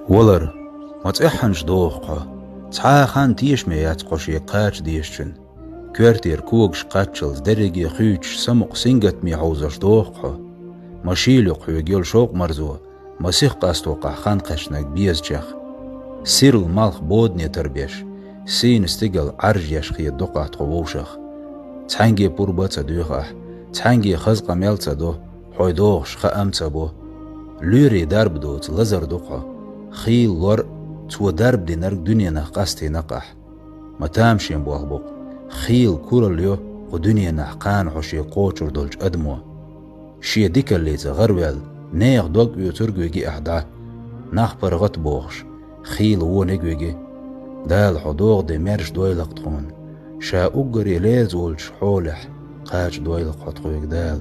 ولر متأحنش دوخقا تحاخان تيش ميات قوشي قاش ديشن كوارتير كوغش قاتشلز درجي خيوش سمق سنجت مي عوزش دوخقا ماشيلو قيوغيول شوق مرزو مسيح قاستوقع خان قشنك بيزجخ سيرل مالخ بودني تربيش سين استقل عرج يشخي دوقع تقووشخ تحنجي بورباتا دوخح تحنجي خزق ميلتا دو حوي دوخش خامتا بو لوري درب دوت لزر دوقع خيل لور تو درب دي نرق دنيا نقاستي نقح ما تامشين بوغبوق خيل كورليو ودنيا نحقان عشي قوچر دولج أدمو شي ديك اللي تغربل نيغ دوغ يوترغوغي أحدا ناخ برغت بوغش خيل ونغوغي دال حدوغ دي مرش دويلق تخون شا أقري ليزولش حولح قاج دويلق حتقوغ دال